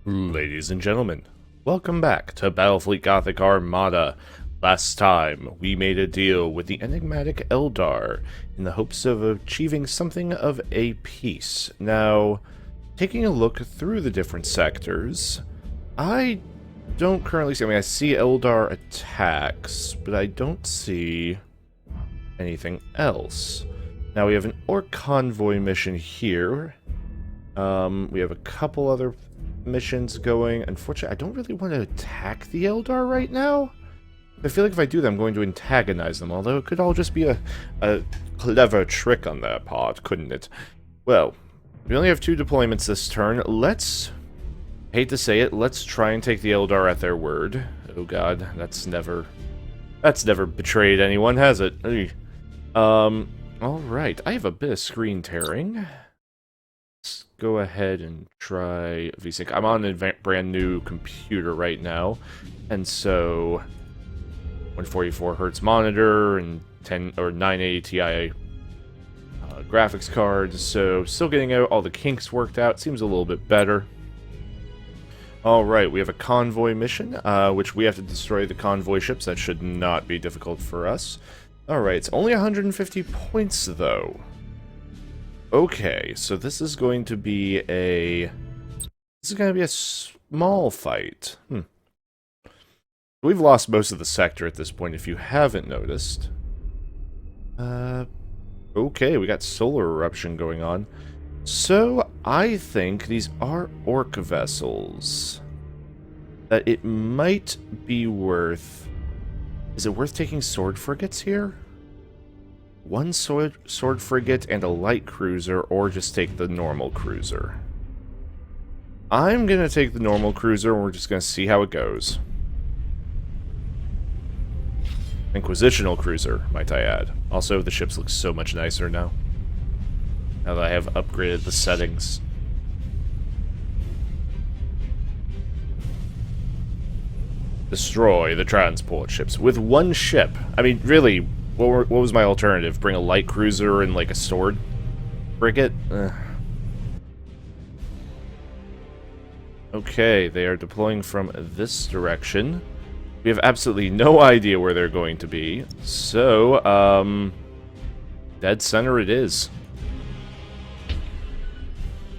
Ladies and gentlemen, welcome back to Battlefleet Gothic Armada. Last time, we made a deal with the enigmatic Eldar in the hopes of achieving something of a peace. Now, taking a look through the different sectors, I don't currently see... I see Eldar attacks, but I don't see anything else. Now, we have an Orc convoy mission here. We have a couple other missions going. Unfortunately, I don't really want to attack the Eldar right now. I feel like if I do that, I'm going to antagonize them, although it could all just be a clever trick on their part, couldn't it? Well, we only have 2 deployments this turn. Let's, hate to say it, let's try and take the Eldar at their word. Oh god, that's never betrayed anyone, has it? Alright, I have a bit of screen tearing. Let's go ahead and try VSync. I'm on a brand new computer right now, and so 144 hertz monitor and 980 Ti graphics cards, so still getting out all the kinks worked out. Seems a little bit better. Alright, we have a convoy mission, which we have to destroy the convoy ships. That should not be difficult for us. Alright, it's only 150 points, though. Okay, so this is going to be a small fight. We've lost most of the sector at this point, if you haven't noticed. Okay, we got solar eruption going on. So, I think these are orc vessels. That it might be worth... Is it worth taking sword frigates here? 1 sword frigate and a light cruiser, or just take the normal cruiser? I'm gonna take the normal cruiser, and we're just gonna see how it goes. Inquisitional cruiser, might I add. Also, the ships look so much nicer now. Now that I have upgraded the settings. Destroy the transport ships with 1 ship. I mean, really, what was my alternative? Bring a light cruiser and, like, a sword frigate? Okay, they are deploying from this direction. We have absolutely no idea where they're going to be. So, dead center it is.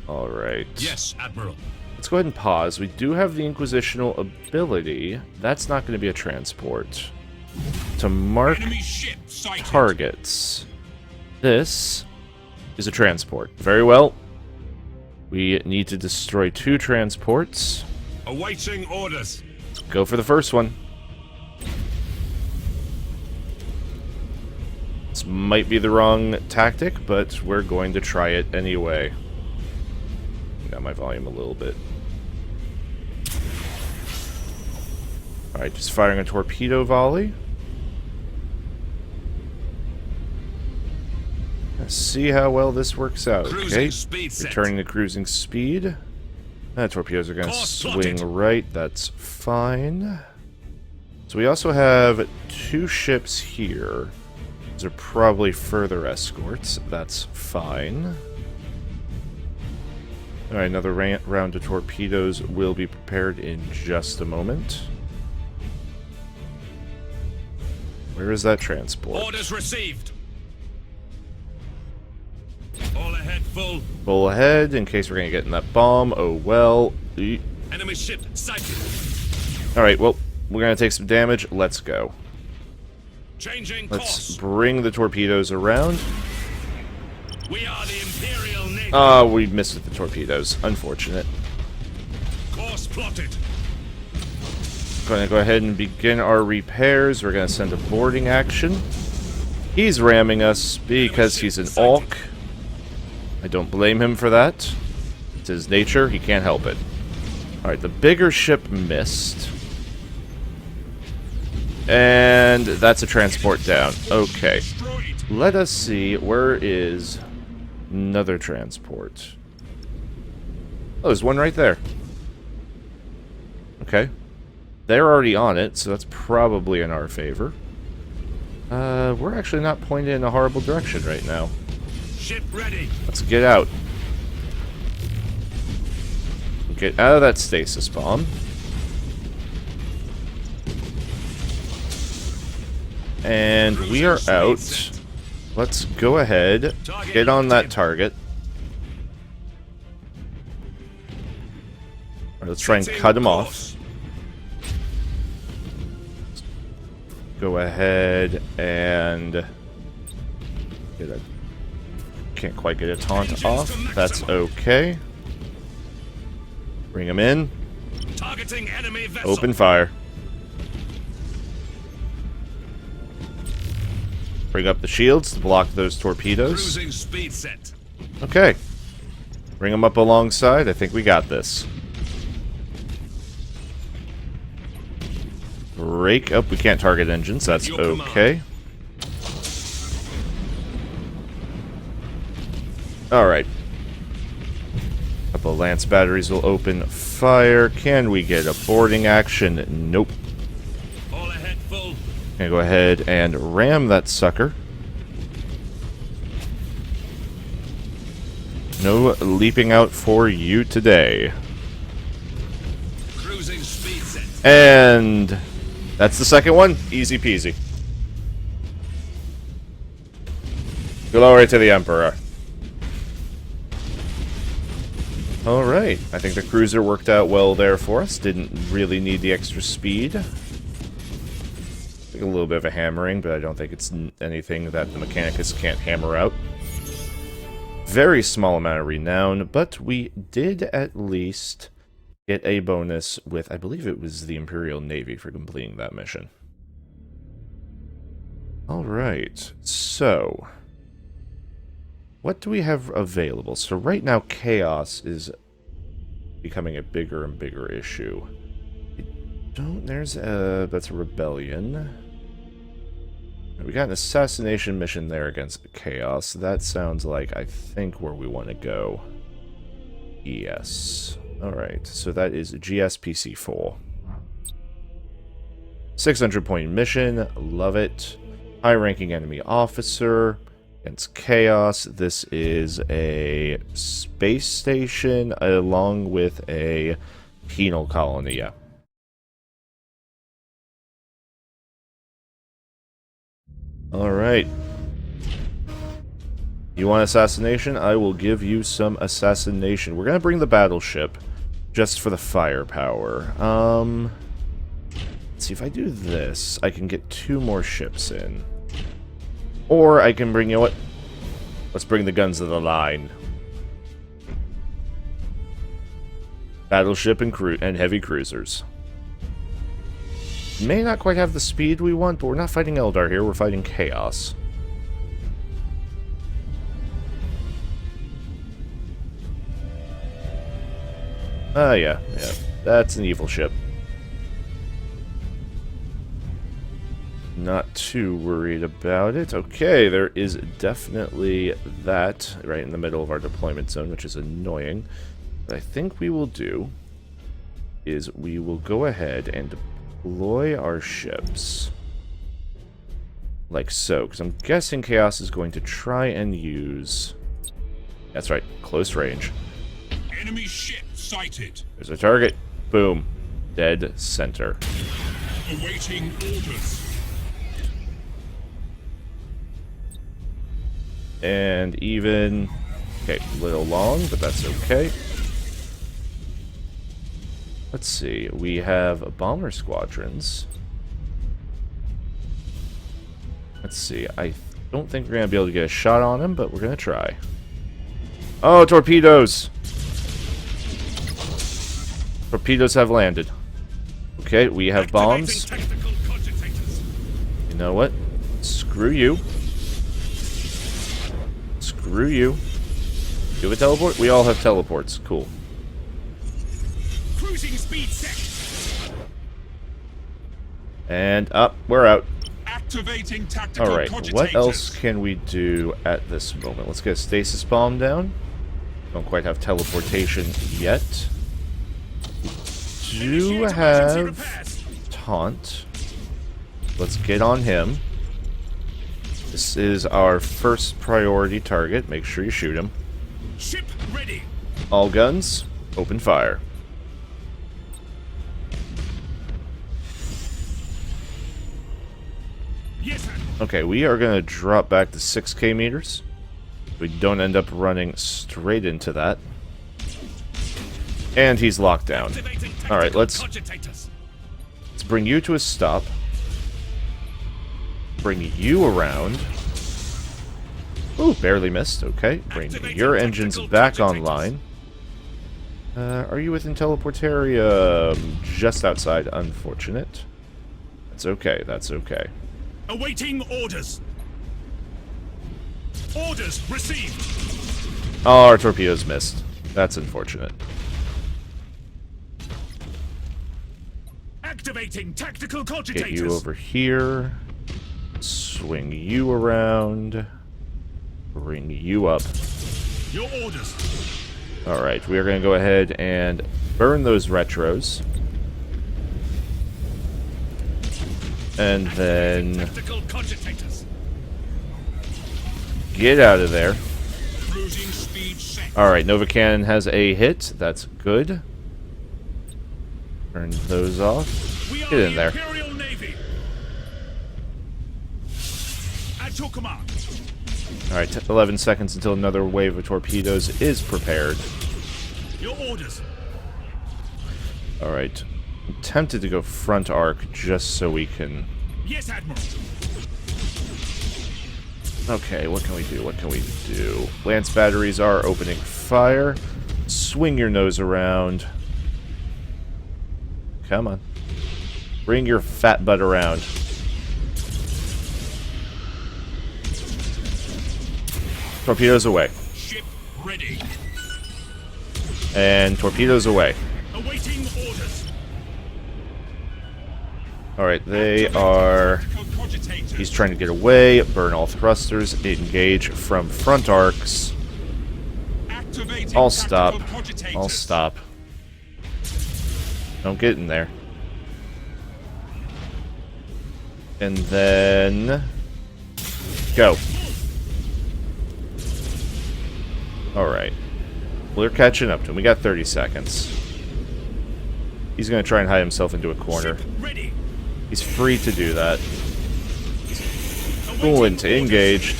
Alright. Yes, Admiral. Let's go ahead and pause. We do have the Inquisitional ability. That's not going to be a transport. To mark targets. This is a transport. Very well. We need to destroy 2 transports. Awaiting orders. Go for the first one. This might be the wrong tactic, but we're going to try it anyway. Got my volume a little bit. Alright, just firing a torpedo volley. Let's see how well this works out. Okay, returning to cruising speed. Torpedoes are going to swing right, that's fine. So we also have 2 ships here. These are probably further escorts, that's fine. Alright, another round of torpedoes will be prepared in just a moment. Where is that transport? Orders received. All ahead, full. Full ahead, in case we're going to get in that bomb. Oh well. Enemy ship sighted. Alright, well, we're going to take some damage. Let's go. Changing Let's course. bring the torpedoes around. We are the Imperial Navy. We missed with the torpedoes. Unfortunate. Course plotted. Going to go ahead and begin our repairs. We're going to send a boarding action. He's ramming us because he's an Orc. I don't blame him for that. It's his nature. He can't help it. Alright, the bigger ship missed. And that's a transport down. Okay. Let us see. Where is another transport? Oh, there's one right there. Okay. They're already on it, so that's probably in our favor. We're actually not pointed in a horrible direction right now. Ship ready. Let's get out. Get out of that stasis bomb. And we are out. Let's go ahead, get on that target. All right, let's try and cut him off. Go ahead and get a... Can't quite get a taunt off. That's okay. Bring him in. Targeting enemy vessel. Open fire. Bring up the shields to block those torpedoes. Cruising speed set. Okay. Bring them up alongside. I think we got this. Break up. We can't target engines. That's okay. Alright. Couple lance batteries will open fire. Can we get a boarding action? Nope. All ahead full. Gonna go ahead and ram that sucker. No leaping out for you today. Cruising speed set. And that's the second one. Easy peasy. Glory to the Emperor. Alright, I think the cruiser worked out well there for us. Didn't really need the extra speed. A little bit of a hammering, but I don't think it's anything that the Mechanicus can't hammer out. Very small amount of renown, but we did at least get a bonus with, I believe it was the Imperial Navy for completing that mission. Alright, so... what do we have available? So right now, Chaos is becoming a bigger and bigger issue. That's a rebellion. We got an assassination mission there against Chaos. That sounds like, I think, where we want to go. Yes. Alright, so that is GSPC-4. 600-point mission. Love it. High-ranking enemy officer. Against Chaos. This is a space station along with a penal colony. Yeah. Alright. You want assassination? I will give you some assassination. We're going to bring the battleship just for the firepower. Let's see, if I do this, I can get 2 more ships in. Or I can bring, you know what? Let's bring the guns to the line. Battleship and heavy cruisers. May not quite have the speed we want, but we're not fighting Eldar here, we're fighting Chaos. Yeah. That's an evil ship. Not too worried about it. Okay, there is definitely that right in the middle of our deployment zone, which is annoying. What I think we will do is we will go ahead and deploy our ships like so, because I'm guessing Chaos is going to try and use... That's right, close range. Enemy ship sighted. There's a target. Boom. Dead center. Awaiting orders. And even... Okay, a little long, but that's okay. Let's see. We have bomber squadrons. Let's see. I don't think we're going to be able to get a shot on him, but we're going to try. Oh, torpedoes! Torpedoes have landed. Okay, we have bombs. You know what? Screw you. Screw you. Do we teleport? We all have teleports. Cool. Cruising speed set. And up. We're out. Activating tactical Alright, cogitators. what else can we do at this moment? Let's get a stasis bomb down. Don't quite have teleportation yet. We do have taunt. Let's get on him. This is our first priority target. Make sure you shoot him. Ship ready. All guns, open fire. Okay, we are going to drop back to 6k meters. We don't end up running straight into that. And he's locked down. Alright, let's bring you to a stop. Bring you around. Ooh, barely missed. Okay, bring your engines back online. Are you within teleportarium? Just outside. Unfortunate. That's okay, that's okay. Awaiting orders. Orders received. Oh, our torpedoes missed. That's unfortunate. Activating tactical cogitators. Get you over here. Swing you around. Bring you up. Your orders. Alright, we are going to go ahead and burn those retros. And then Tactical cogitators. get out of there. Cruising speed set. Alright, Nova Cannon has a hit. That's good. Turn those off. We are Get in the there. Imperial Navy. At your command. Alright, 11 seconds until another wave of torpedoes is prepared. Your orders. Alright. I'm tempted to go front arc just so we can... Yes, Admiral. Okay, what can we do? What can we do? Lance batteries are opening fire. Swing your nose around. Come on. Bring your fat butt around. Torpedoes away. Ship ready. And torpedoes away. Awaiting orders. Alright, they are... Tactical cogitators. He's trying to get away. Burn all thrusters. Engage from front arcs. Activating I'll stop. tactical cogitators. I'll stop. Don't get in there. And then... Go. Alright. We're catching up to him. We got 30 seconds. He's going to try and hide himself into a corner. Ship ready. He's free to do that. Cool into engaged.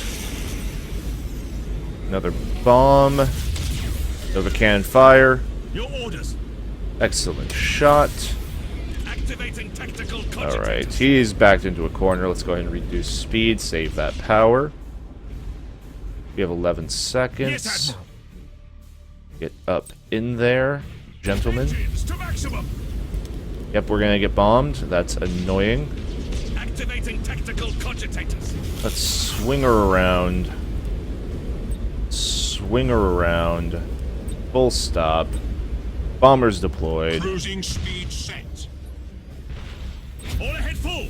Another bomb. Nova Cannon fire. Your orders. Excellent shot. Activating tactical cogitators. Alright, he's backed into a corner. Let's go ahead and reduce speed, save that power. We have 11 seconds. Yes, Admiral. Get up in there, gentlemen. Engines to maximum. Yep, we're gonna get bombed. That's annoying. Activating tactical cogitators. Let's swing her around. Swing her around. Full stop. Bombers deployed. Cruising speed set. All ahead full.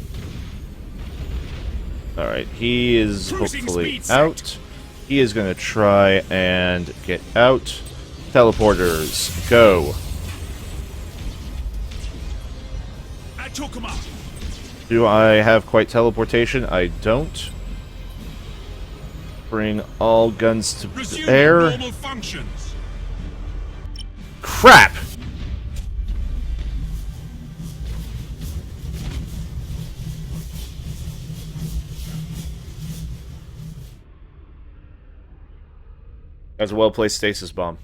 Alright, he is Cruising hopefully speed set. out. He is going to try and get out. Teleporters, go. At your command. Do I have quite teleportation? I don't. Bring all guns to Resume bear. normal functions. Crap! That's a well-placed stasis bomb.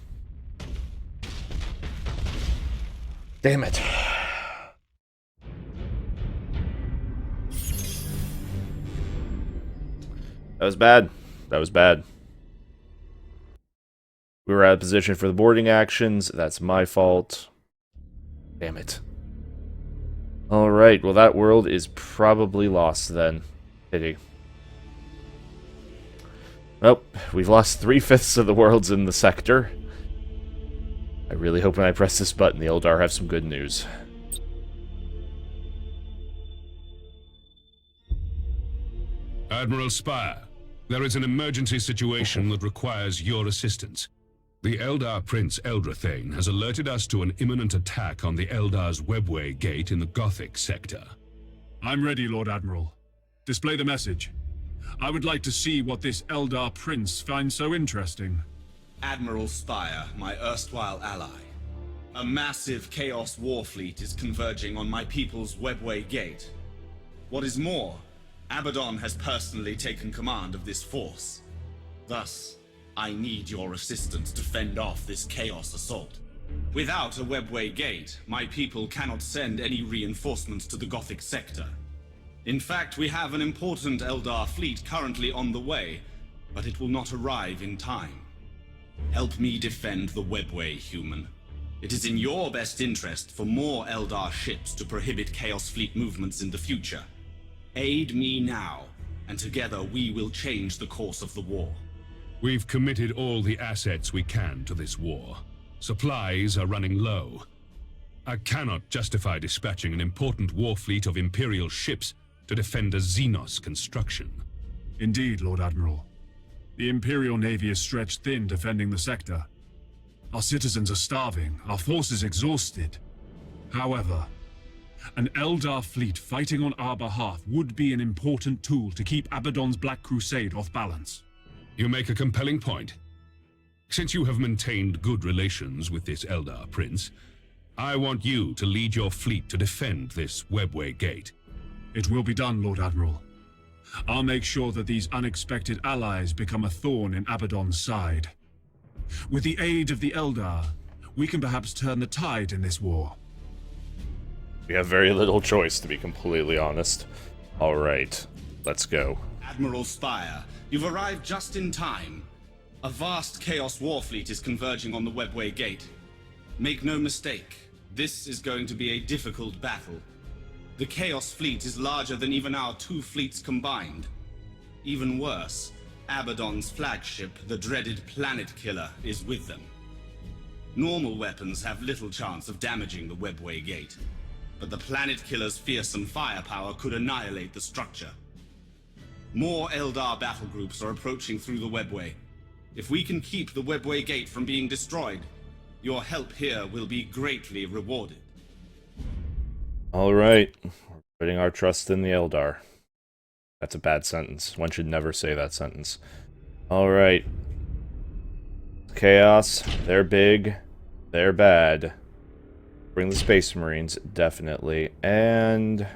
Damn it. That was bad. That was bad. We were out of position for the boarding actions. That's my fault. Damn it. Alright, well that world is probably lost then. Pity. Well, we've lost 3/5 of the worlds in the sector. I really hope when I press this button, the Eldar have some good news. Admiral Spire, there is an emergency situation that requires your assistance. The Eldar Prince Eldrathane has alerted us to an imminent attack on the Eldar's Webway Gate in the Gothic sector. I'm ready, Lord Admiral. Display the message. I would like to see what this Eldar Prince finds so interesting. Admiral Spire, my erstwhile ally. A massive Chaos war fleet is converging on my people's Webway Gate. What is more, Abaddon has personally taken command of this force. Thus, I need your assistance to fend off this Chaos assault. Without a webway gate, my people cannot send any reinforcements to the Gothic sector. In fact, we have an important Eldar fleet currently on the way, but it will not arrive in time. Help me defend the webway, human. It is in your best interest for more Eldar ships to prohibit Chaos Fleet movements in the future. Aid me now, and together we will change the course of the war. We've committed all the assets we can to this war. Supplies are running low. I cannot justify dispatching an important war fleet of Imperial ships to defend a Xenos construction. Indeed, Lord Admiral. The Imperial Navy is stretched thin defending the sector. Our citizens are starving, our forces exhausted. However, an Eldar fleet fighting on our behalf would be an important tool to keep Abaddon's Black Crusade off balance. You make a compelling point. Since you have maintained good relations with this Eldar Prince, I want you to lead your fleet to defend this webway gate. It will be done, Lord Admiral. I'll make sure that these unexpected allies become a thorn in Abaddon's side. With the aid of the Eldar, we can perhaps turn the tide in this war. We have very little choice, to be completely honest. Alright, let's go. Admiral Spire, you've arrived just in time. A vast Chaos Warfleet is converging on the Webway Gate. Make no mistake, this is going to be a difficult battle. The Chaos Fleet is larger than even our two fleets combined. Even worse, Abaddon's flagship, the dreaded Planet Killer, is with them. Normal weapons have little chance of damaging the Webway Gate, but the Planet Killer's fearsome firepower could annihilate the structure. More Eldar battle groups are approaching through the Webway. If we can keep the Webway Gate from being destroyed, your help here will be greatly rewarded. Alright, we're putting our trust in the Eldar. That's a bad sentence. One should never say that sentence. Alright. Chaos, they're big, they're bad. Bring the Space Marines, definitely. And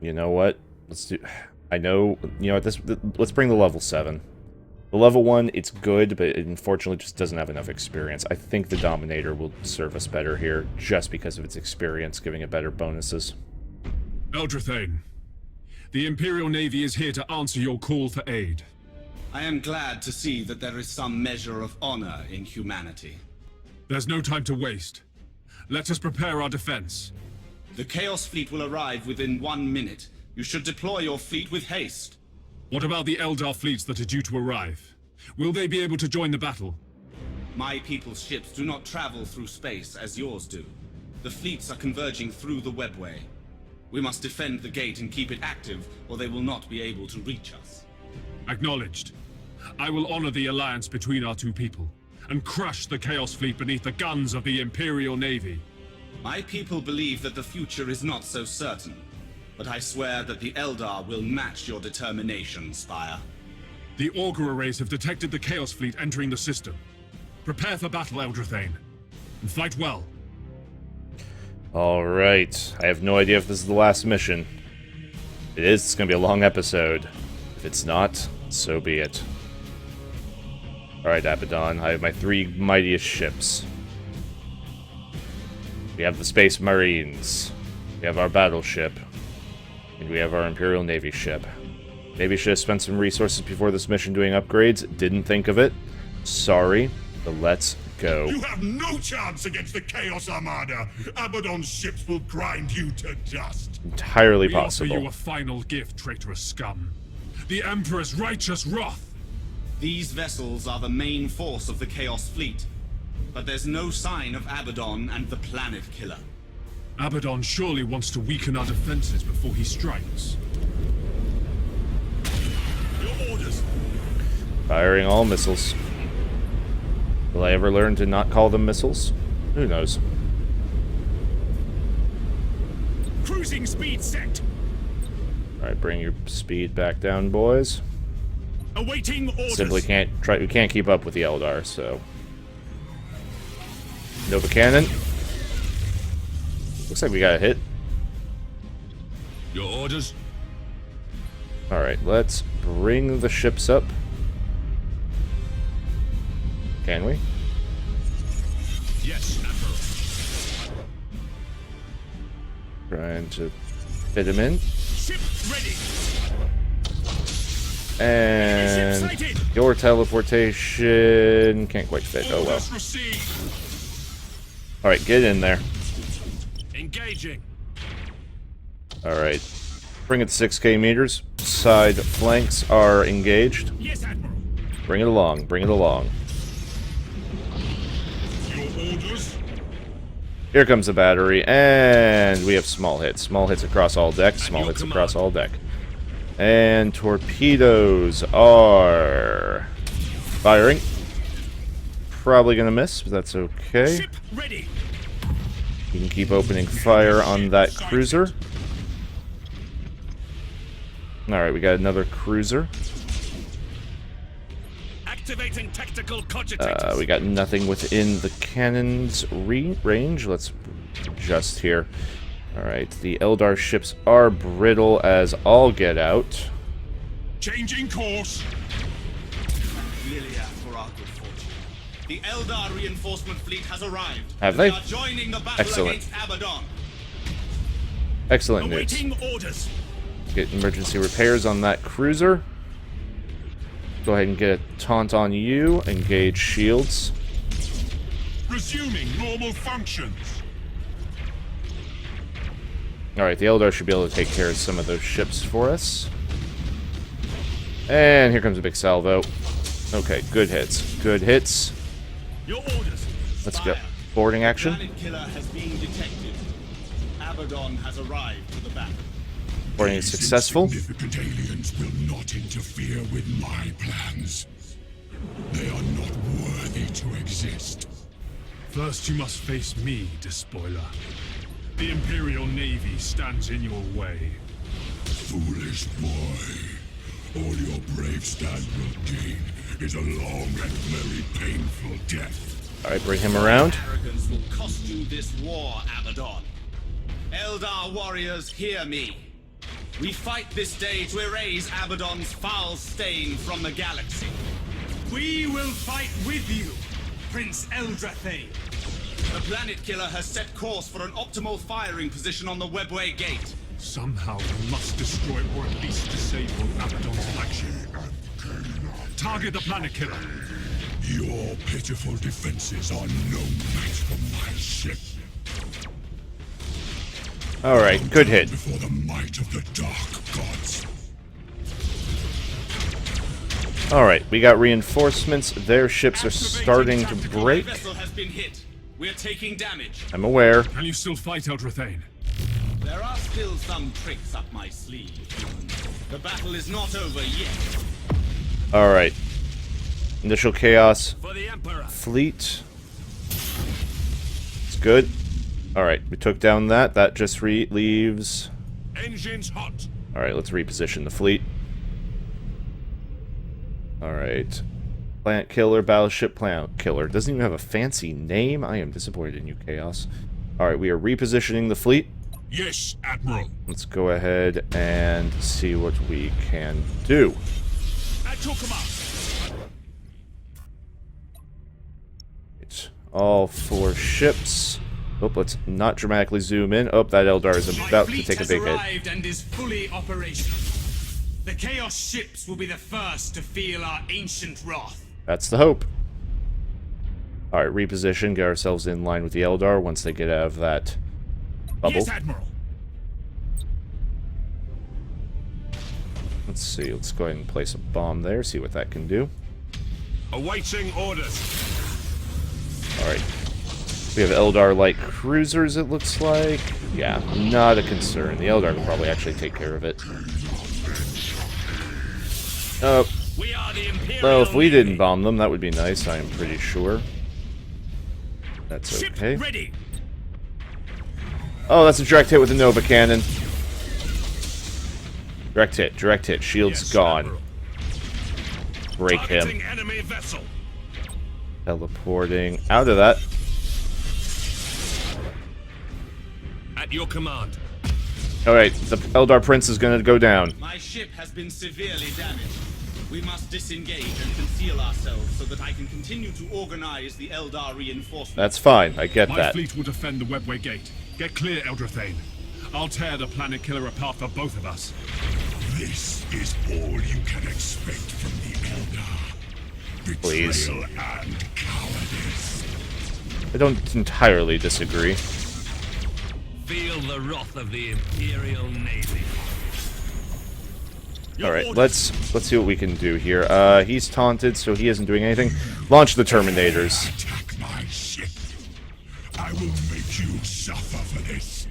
you know what? Let's do... I know, you know what, let's bring the level 7. The level 1, it's good, but it unfortunately just doesn't have enough experience. I think the Dominator will serve us better here, just because of its experience, giving it better bonuses. Eldrathane, the Imperial Navy is here to answer your call for aid. I am glad to see that there is some measure of honor in humanity. There's no time to waste. Let us prepare our defense. The Chaos Fleet will arrive within 1 minute. You should deploy your fleet with haste. What about the Eldar fleets that are due to arrive? Will they be able to join the battle? My people's ships do not travel through space as yours do. The fleets are converging through the Webway. We must defend the gate and keep it active, or they will not be able to reach us. Acknowledged. I will honor the alliance between our two people, and crush the Chaos Fleet beneath the guns of the Imperial Navy. My people believe that the future is not so certain, but I swear that the Eldar will match your determination, Spire. The Augur arrays have detected the Chaos Fleet entering the system. Prepare for battle, Eldrathane, and fight well. Alright, I have no idea if this is the last mission. If it is, it's going to be a long episode. If it's not, so be it. Alright, Abaddon, I have my 3 mightiest ships. We have the Space Marines. We have our battleship. And we have our Imperial Navy ship. Maybe should have spent some resources before this mission doing upgrades. Didn't think of it. Sorry, but let's go. You have no chance against the Chaos Armada. Abaddon's ships will grind you to dust. Entirely We possible. offer you a final gift, traitorous scum. The Emperor's righteous wrath. These vessels are the main force of the Chaos Fleet, but there's no sign of Abaddon and the Planet Killer. Abaddon surely wants to weaken our defenses before he strikes. Your orders. Firing all missiles. Will I ever learn to not call them missiles? Who knows? Cruising speed set. Alright, bring your speed back down, boys. Awaiting orders. Simply we can't keep up with the Eldar, so. Nova Cannon. Looks like we got a hit. Your orders? Alright, let's bring the ships up. Can we? Yes, Admiral. Trying to fit him in. Ship ready. And your teleportation can't quite fit. Oh well. Orders received. Alright, get in there. Engaging. Alright. Bring it to 6k meters. Side flanks are engaged. Yes, Admiral. Bring it along, bring it along. Your orders? Here comes the battery, and we have small hits. Small hits across all deck, small hits across all deck. And torpedoes are firing. Probably gonna miss, but that's okay. Ship ready. You can keep opening fire on that cruiser. Alright, we got another cruiser. Activating tactical cogitators. We got nothing within the cannon's range. Let's adjust here. Alright, the Eldar ships are brittle as all get out. Changing course. Lilia, for our good fortune. The Eldar reinforcement fleet has arrived. Have they? are joining the battle Excellent. against Abaddon. Excellent news. Awaiting orders. Get emergency repairs on that cruiser. Go ahead and get a taunt on you. Engage shields. Resuming normal functions. Alright, the Eldar should be able to take care of some of those ships for us. And here comes a big salvo. Okay, good hits. Good hits. Your orders. Let's go. Boarding action. Planet Killer has been detected. Abaddon has arrived to the battle. Boarding is successful. Significant aliens will not interfere with my plans. They are not worthy to exist. First you must face me, Despoiler. The Imperial Navy stands in your way. Foolish boy. All your brave stand will gain is a long and very painful death. Alright, bring him around. Arrogance will cost you this war, Abaddon. Eldar warriors, hear me. We fight this day to erase Abaddon's foul stain from the galaxy. We will fight with you, Prince Eldrathane. The Planet Killer has set course for an optimal firing position on the Webway Gate. Somehow we must destroy or at least disable Abaddon's flagship. Target the Planet Killer. Your pitiful defenses are no match for my ship. Alright, good hit. Before the might of the Dark Gods. Alright, we got reinforcements. Their ships are starting to Tactical break. vessel has been hit. We're taking damage. I'm aware. Can you still fight, Eldrathane? There are still some tricks up my sleeve. The battle is not over yet. Alright. Initial chaos. For the Emperor. Fleet. It's good. Alright, we took down that. That just leaves... Engines hot. Alright, let's reposition the fleet. Alright. Plant Killer, Battleship Plant Killer. Doesn't even have a fancy name. I am disappointed in you, Chaos. Alright, we are repositioning the fleet. Yes, Admiral. Let's go ahead and see what we can do. At your command. Right. All 4 ships. Oh, let's not dramatically zoom in. Oh, that Eldar is about to take a big hit. arrived and is fully operational. The Chaos ships will be the first to feel our ancient wrath. That's the hope. Alright, reposition, get ourselves in line with the Eldar once they get out of that bubble. Yes, Admiral. Let's see, let's go ahead and place a bomb there, see what that can do. Awaiting orders. Alright. We have Eldar light cruisers, it looks like. Yeah, not a concern. The Eldar will probably actually take care of it. Oh, We are the Imperial well, if we Navy. didn't bomb them, that would be nice, I am pretty sure. That's Ship okay. ready. Oh, that's a direct hit with the Nova Cannon. Direct hit. Shield's Yes, gone. Admiral. Break him. Targeting enemy vessel. Teleporting out of that. At your command. Alright, the Eldar Prince is gonna go down. My ship has been severely damaged. We must disengage and conceal ourselves so that I can continue to organize the Eldar reinforcements. That's fine, I get My that. fleet will defend the Webway Gate. Get clear, Eldrathane. I'll tear the Planet Killer apart for both of us. This is all you can expect from the Eldar. Please. Betrayal and cowardice. I don't entirely disagree. Feel the wrath of the Imperial Navy. Alright, let's see what we can do here. He's taunted, so he isn't doing anything. Launch the Terminators. Attack my ship. I will make you suffer for this.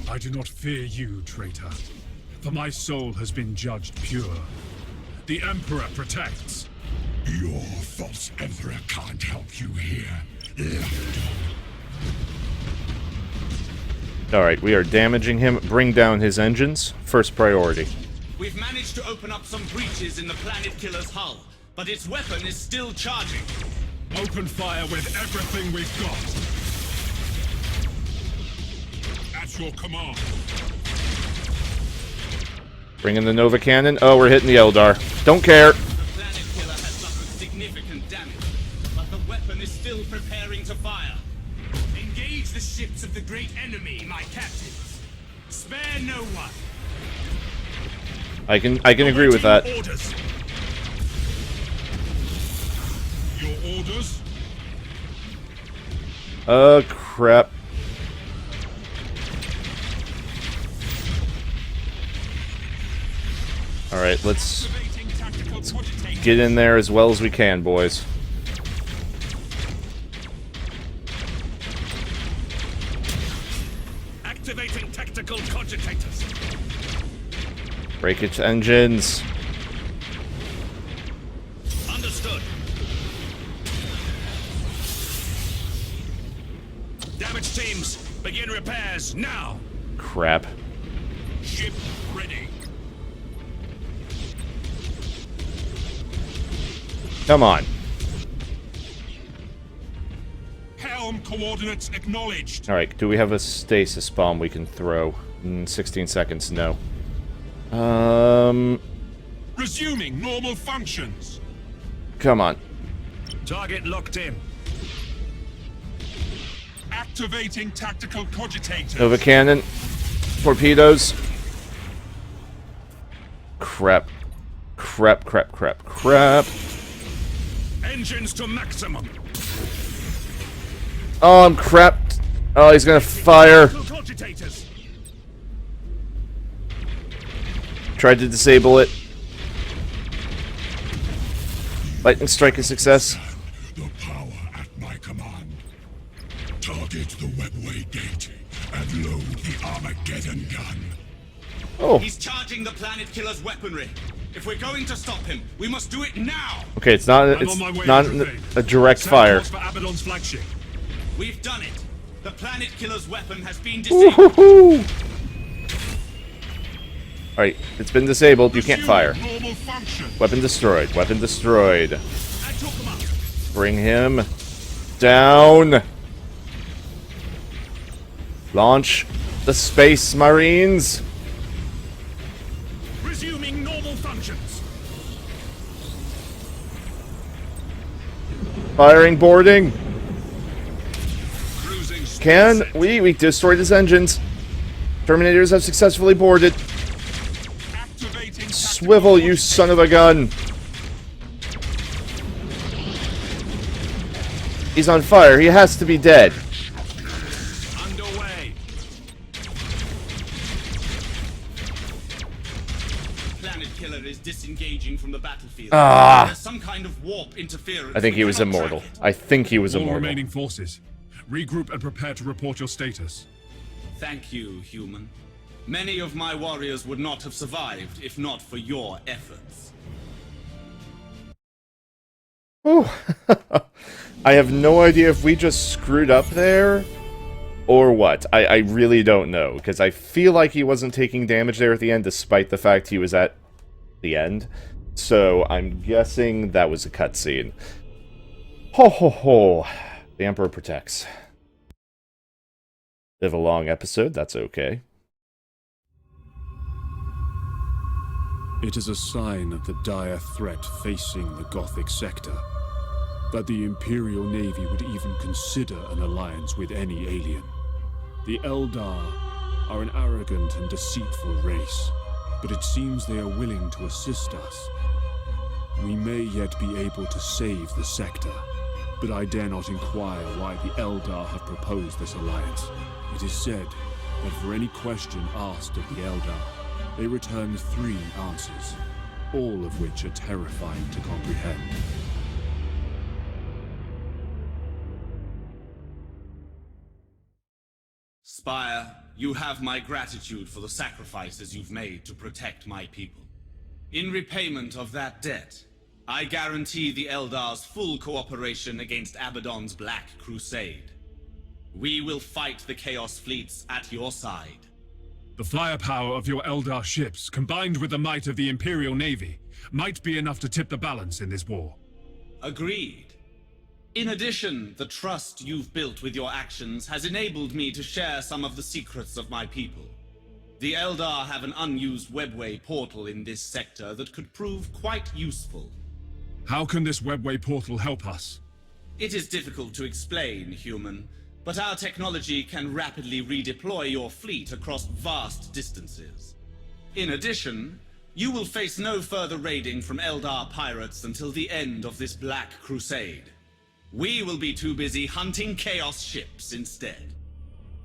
I do not fear you, traitor. For my soul has been judged pure. The Emperor protects. Your false Emperor can't help you here. Alright, we are damaging him. Bring down his engines. First priority. We've managed to open up some breaches in the Planet Killer's hull, but its weapon is still charging. Open fire with everything we've got. At your command. Bring in the Nova Cannon. Oh, we're hitting the Eldar. Don't care. The Planet Killer has suffered significant damage, but the weapon is still preparing to fire. Engage the ships of the great enemy, my captains. Spare no one. I can agree with that. Orders. Your orders? Crap. Alright, let's get in there as well as we can, boys. Activating tactical cogitators. Break its engines. Understood. Damage teams, begin repairs now. Crap. Ship ready. Come on. Helm coordinates acknowledged. Alright, do we have a stasis bomb we can throw? 16 seconds, no. Resuming normal functions. Come on. Target locked in. Activating tactical cogitators. Nova Cannon. Torpedoes. Crap. Crap, crap, crap, crap. Engines to maximum. Oh, I'm crapped. Oh, he's gonna fire. Tactical cogitators. Tried to disable it. Lightning strike a success. The power at my command. Target the Webway Gate and load the Armageddon gun. Oh, He's charging the Planet Killer's weaponry. If we're going to stop him, we must do it now. okay. It's not. I'm It's on my way, not Eldrathane. a direct Send fire. course for Abaddon's flagship. We've done it. The Planet Killer's weapon has been disabled. Woohoo! All right, it's been disabled. You can't fire. Resuming normal function. Weapon destroyed. Weapon destroyed. At your command. Bring him down. Launch the Space Marines. Resuming normal functions. Firing, boarding. Cruising speed Can set. we destroyed his engines. Terminators have successfully boarded. Activating tactical Swivel, you son of a gun. He's on fire. He has to be dead. Underway. Planet Killer is disengaging from the battlefield. Ah. There's some kind of warp interference. I think he We was cannot track immortal. it. I think he was All immortal. remaining forces. Regroup and prepare to report your status. Thank you, human. Many of my warriors would not have survived if not for your efforts. Ooh. I have no idea if we just screwed up there or what. I really don't know, because I feel like he wasn't taking damage there at the end, despite the fact he was at the end. So I'm guessing that was a cutscene. Ho ho ho. The Emperor protects. Bit of a long episode, that's okay. It is a sign of the dire threat facing the Gothic sector, that the Imperial Navy would even consider an alliance with any alien. The Eldar are an arrogant and deceitful race, but it seems they are willing to assist us. We may yet be able to save the sector, but I dare not inquire why the Eldar have proposed this alliance. It is said that for any question asked of the Eldar, they return 3 answers, all of which are terrifying to comprehend. Spire, you have my gratitude for the sacrifices you've made to protect my people. In repayment of that debt, I guarantee the Eldar's full cooperation against Abaddon's Black Crusade. We will fight the Chaos Fleets at your side. The firepower of your Eldar ships, combined with the might of the Imperial Navy, might be enough to tip the balance in this war. Agreed. In addition, the trust you've built with your actions has enabled me to share some of the secrets of my people. The Eldar have an unused webway portal in this sector that could prove quite useful. How can this webway portal help us? It is difficult to explain, human, but our technology can rapidly redeploy your fleet across vast distances. In addition, you will face no further raiding from Eldar pirates until the end of this Black Crusade. We will be too busy hunting Chaos ships instead.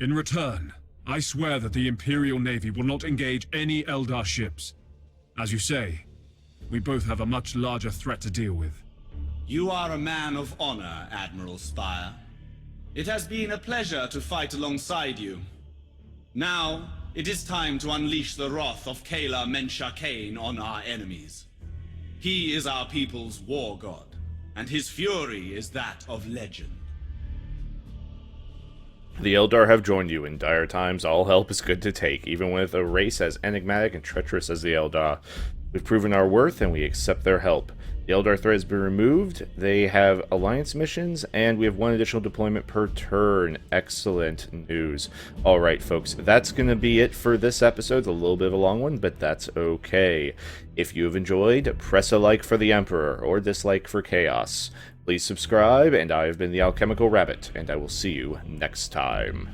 In return, I swear that the Imperial Navy will not engage any Eldar ships. As you say, we both have a much larger threat to deal with. You are a man of honor, Admiral Spire. It has been a pleasure to fight alongside you. Now, it is time to unleash the wrath of Kayla Mensha Kane on our enemies. He is our people's war god, and his fury is that of legend. The Eldar have joined you. In dire times, all help is good to take, even with a race as enigmatic and treacherous as the Eldar. We've proven our worth, and we accept their help. The Eldar threat has been removed, they have alliance missions, and we have 1 additional deployment per turn. Excellent news. Alright folks, that's going to be it for this episode. It's a little bit of a long one, but that's okay. If you have enjoyed, press a like for the Emperor, or dislike for Chaos. Please subscribe, and I have been the Alchemical Rabbit, and I will see you next time.